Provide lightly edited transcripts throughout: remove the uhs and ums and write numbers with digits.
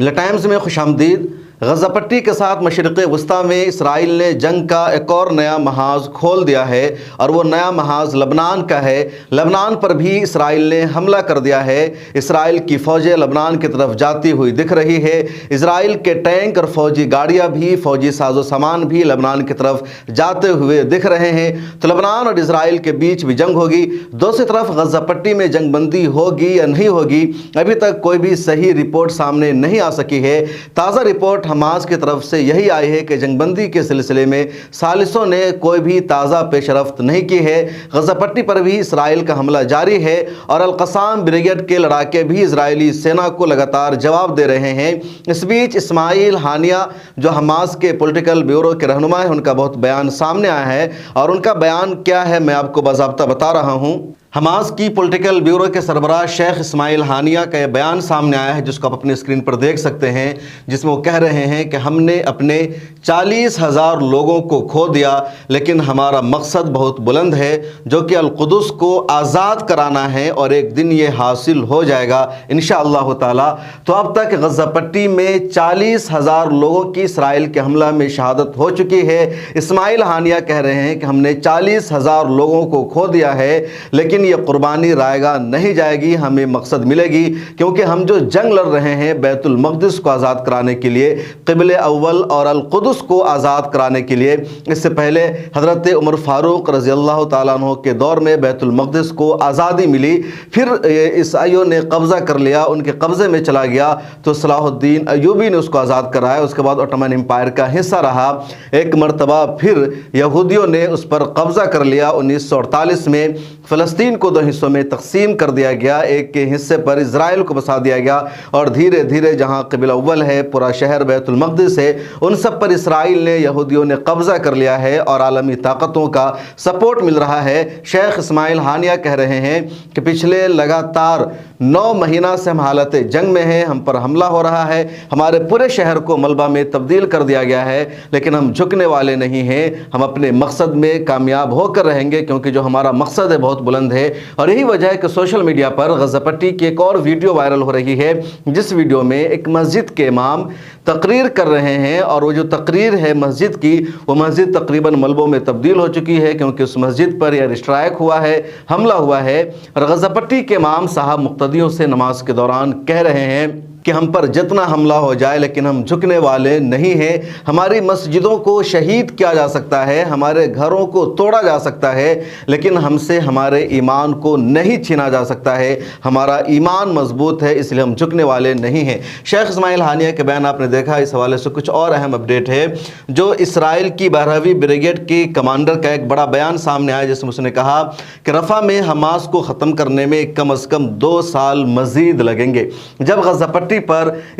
मिला टाइम्स में खुश आमदीद। गज़ा पट्टी के साथ मशरिक़ वस्ता में इसराइल ने जंग का एक और नया महाज खोल दिया है और वो नया महाज लबनान का है। लबनान पर भी इसराइल ने हमला कर दिया है। इसराइल की फ़ौजें लबनान की तरफ जाती हुई दिख रही है। इसराइल के टैंक और फ़ौजी गाड़ियाँ भी, फ़ौजी साजो सामान भी लबनान की तरफ जाते हुए दिख रहे हैं। तो लबनान और इसराइल के बीच भी जंग होगी। दूसरी तरफ गज़ा पट्टी में जंग बंदी होगी या नहीं होगी, अभी तक कोई भी सही रिपोर्ट सामने नहीं आ सकी है। ताज़ा रिपोर्ट हमास की तरफ से यही आई है कि जंगबंदी के सिलसिले में सालिसों ने कोई भी ताज़ा पेशरफ्त नहीं की है। गज़ा पट्टी पर भी इसराइल का हमला जारी है और अल-क़साम ब्रिगेड के लड़ाके भी इजरायली सेना को लगातार जवाब दे रहे हैं। इस बीच इस्माइल हानिया जो हमास के पॉलिटिकल ब्यूरो के रहनुमा है, उनका बहुत बयान सामने आया है और उनका बयान क्या है मैं आपको बाज़ाब्ता बता रहा हूँ। हमास की पॉलिटिकल ब्यूरो के सरबराह शेख इस्माइल हानिया का यह बयान सामने आया है, जिसको आप अपनी स्क्रीन पर देख सकते हैं, जिसमें वो कह रहे हैं कि हमने अपने 40,000 लोगों को खो दिया, लेकिन हमारा मकसद बहुत बुलंद है जो कि अल-कुदस को आज़ाद कराना है और एक दिन ये हासिल हो जाएगा इंशाअल्लाह ताला। तो अब तक गज़ा पट्टी में 40,000 लोगों की इसराइल के हमला में शहादत हो चुकी है। इस्माइल हानिया कह रहे हैं कि हमने 40,000 लोगों को खो दिया है, लेकिन ये कुर्बानी रायगा नहीं जाएगी, हमें मकसद मिलेगी, क्योंकि हम जो जंग लड़ रहे हैं बैतुल मक़दिस को आज़ाद कराने के लिए, क़िबले अव्वल और अल-कुदस को आज़ाद कराने के लिए। इससे पहले हज़रत उमर फ़ारूक रज़ियल्लाहु ताला अन्हु के दौर में बैतुल मक़दिस को आज़ादी मिली, फिर ईसाइयों ने कब्ज़ा कर लिया, उनके कब्ज़े में चला गया, तो सलाहुद्दीन अय्यूबी ने उसको आज़ाद कराया। उसके बाद ओटोमन एम्पायर का हिस्सा रहा। एक मरतबा फिर यहूदियों ने उस पर कब्ज़ा कर लिया। 1948 में फ़लस्तीन को 2 हिस्सों में तकसीम कर दिया गया। एक के हिस्से पर इज़राइल को बसा दिया गया और धीरे धीरे जहां क़िबला अव्वल है, पूरा शहर बैतुल मक़दिस है, उन सब पर इसराइल ने, यहूदियों ने कब्ज़ा कर लिया है और आलमी ताकतों का सपोर्ट मिल रहा है। शेख इस्माइल हानिया कह रहे हैं कि पिछले लगातार 9 महीना से हम हालत जंग में हैं, हम पर हमला हो रहा है, हमारे पूरे शहर को मलबा में तब्दील कर दिया गया है, लेकिन हम झुकने वाले नहीं हैं। हम अपने मकसद में कामयाब होकर रहेंगे, क्योंकि जो हमारा मकसद है बहुत बुलंद है। और यही वजह है कि सोशल मीडिया पर गज़ा पट्टी की एक और वीडियो वायरल हो रही है, जिस वीडियो में एक मस्जिद के इमाम तकरीर कर रहे हैं और वो जो तकरीर है मस्जिद की, वो मस्जिद तकरीबन मलबों में तब्दील हो चुकी है, क्योंकि उस मस्जिद पर एयर स्ट्राइक हुआ है, हमला हुआ है। और गज़ा पट्टी के इमाम साहब मुक्तदियों से नमाज के दौरान कह रहे हैं कि हम पर जितना हमला हो जाए, लेकिन हम झुकने वाले नहीं हैं। हमारी मस्जिदों को शहीद किया जा सकता है, हमारे घरों को तोड़ा जा सकता है, लेकिन हमसे हमारे ईमान को नहीं छीना जा सकता है। हमारा ईमान मजबूत है, इसलिए हम झुकने वाले नहीं हैं। शेख इस्माइल हानिया के बयान आपने देखा। इस हवाले से कुछ और अहम अपडेट है, जो इसराइल की 12वीं ब्रिगेड के कमांडर का एक बड़ा बयान सामने आया, जिसमें उसने कहा कि रफ़ा में हमास को ख़त्म करने में कम अज़ कम 2 साल मज़ीद लगेंगे। जब गज़ा पर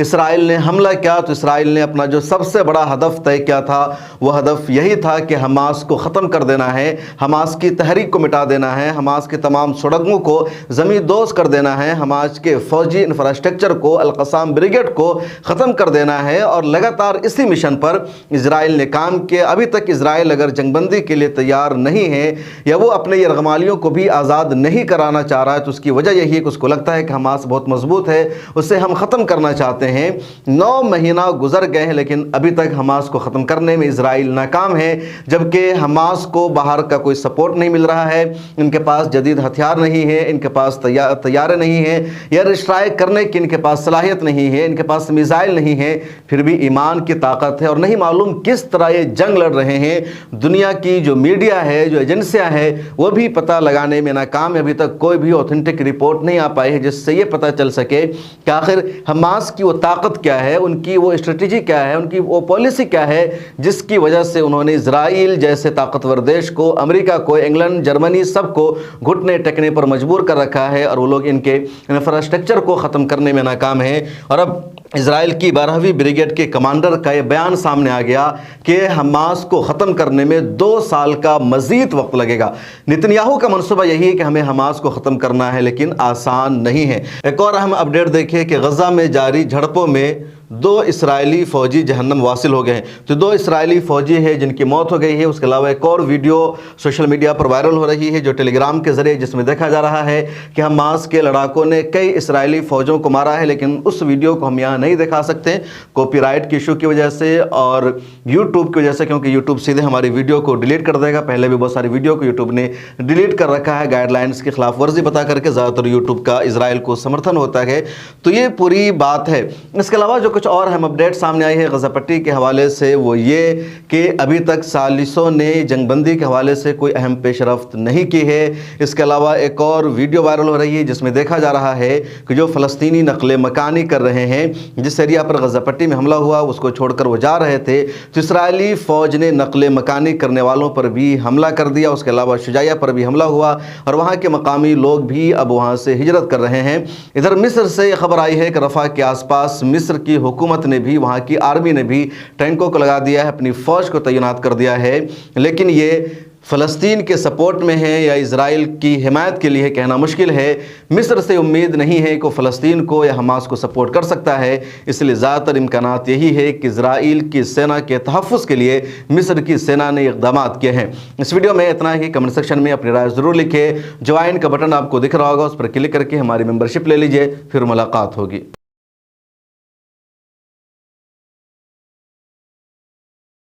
इसराइल ने हमला किया तो इसराइल ने अपना जो सबसे बड़ा हदफ तय किया था, वह हदफ यही था कि हमास को ख़त्म कर देना है, हमास की तहरीक को मिटा देना है, हमास के तमाम सुरंगों को ज़मींदोज़ कर देना है, हमास के फ़ौजी इंफ्रास्ट्रक्चर को, अल-क़साम ब्रिगेड को ख़त्म कर देना है। और लगातार इसी मिशन पर इसराइल ने काम किया। अभी तक इसराइल अगर जंगबंदी के लिए तैयार नहीं है या वो अपने यरगमालियों को भी आज़ाद नहीं कराना चाह रहा है, तो उसकी वजह यही है कि उसको लगता है कि हमास बहुत मजबूत है, उसे हम ख़त्म करना चाहते हैं। 9 महीना गुजर गए हैं, लेकिन अभी तक हमास को ख़त्म करने में इसराइल नाकाम है, जबकि हमास को बाहर का कोई सपोर्ट नहीं मिल रहा है, इनके पास जदीद हथियार नहीं है, इनके पास तैयारे नहीं है, एयर स्ट्राइक करने की इनके पास सलाहियत नहीं है, इनके पास मिसाइल नहीं है, फिर भी ईमान की ताकत है और नहीं मालूम किस तरह ये जंग लड़ रहे हैं। दुनिया की जो मीडिया है, जो एजेंसियाँ हैं, वो भी पता लगाने में नाकाम है। अभी तक कोई भी ऑथेंटिक रिपोर्ट नहीं आ पाई है जिससे ये पता चल सके कि आखिर हमास की वो ताकत क्या है, उनकी वो स्ट्रेटजी क्या है, उनकी वो पॉलिसी क्या है, जिसकी वजह से उन्होंने इजराइल जैसे ताकतवर देश को, अमेरिका को, इंग्लैंड, जर्मनी, सबको घुटने टेकने पर मजबूर कर रखा है और वो लोग इनके इंफ्रास्ट्रक्चर को ख़त्म करने में नाकाम है। और अब इजराइल की 12वीं ब्रिगेड के कमांडर का ये बयान सामने आ गया कि हमास को ख़त्म करने में 2 साल का मज़ीद वक्त लगेगा। नेतन्याहू का मनसूबा यही है कि हमें हमास को ख़त्म करना है, लेकिन आसान नहीं है। एक और अहम अपडेट देखिए कि गज़ा में जारी झड़पों में 2 اسرائیلی فوجی جہنم واصل ہو گئے ہیں۔ تو 2 اسرائیلی فوجی ہیں جن کی موت ہو گئی ہے۔ اس کے علاوہ ایک اور ویڈیو سوشل میڈیا پر وائرل ہو رہی ہے جو ٹیلی گرام کے ذریعے، جس میں دیکھا جا رہا ہے کہ حماس کے لڑاکوں نے کئی اسرائیلی فوجوں کو مارا ہے، لیکن اس ویڈیو کو ہم یہاں نہیں دکھا سکتے کاپی رائٹ کی ایشو کی وجہ سے اور یوٹیوب کی وجہ سے، کیونکہ یوٹیوب سیدھے ہماری ویڈیو کو ڈیلیٹ کر دے گا۔ پہلے بھی بہت ساری ویڈیو کو یوٹیوب نے ڈیلیٹ کر رکھا ہے گائیڈ لائنز کی خلاف ورزی بتا کر کے۔ زیادہ تر یوٹیوب کا اسرائیل کو سمرتھن ہوتا ہے، تو یہ پوری بات ہے۔ اس کے علاوہ جو کچھ اور اہم اپڈیٹ سامنے آئی ہے غزہ پٹی کے حوالے سے وہ یہ کہ ابھی تک ثالثوں نے جنگ بندی کے حوالے سے کوئی اہم پیش رفت نہیں کی ہے۔ اس کے علاوہ ایک اور ویڈیو وائرل ہو رہی ہے جس میں دیکھا جا رہا ہے کہ جو فلسطینی نقل مکانی کر رہے ہیں، جس ایریا پر غزہ پٹی میں حملہ ہوا اس کو چھوڑ کر وہ جا رہے تھے، تو اسرائیلی فوج نے نقل مکانی کرنے والوں پر بھی حملہ کر دیا۔ اس کے علاوہ شجاعیہ پر بھی حملہ ہوا اور وہاں کے مقامی لوگ بھی اب وہاں سے ہجرت کر رہے ہیں۔ ادھر مصر سے یہ خبر آئی ہے کہ رفح کے آس پاس مصر کی حکومت نے بھی، وہاں کی آرمی نے بھی ٹینکوں کو لگا دیا ہے، اپنی فوج کو تعینات کر دیا ہے، لیکن یہ فلسطین کے سپورٹ میں ہے یا اسرائیل کی حمایت کے لیے کہنا مشکل ہے۔ مصر سے امید نہیں ہے کہ وہ فلسطین کو یا حماس کو سپورٹ کر سکتا ہے، اس لیے زیادہ تر امکانات یہی ہے کہ اسرائیل کی سینا کے تحفظ کے لیے مصر کی سینا نے اقدامات کیے ہیں۔ اس ویڈیو میں اتنا ہی۔ کمنٹ سیکشن میں اپنی رائے ضرور لکھیں۔ جوائن کا بٹن آپ کو دکھ رہا ہوگا، اس پر کلک کر کے ہماری ممبرشپ لے لیجئے، پھر ملاقات ہوگی۔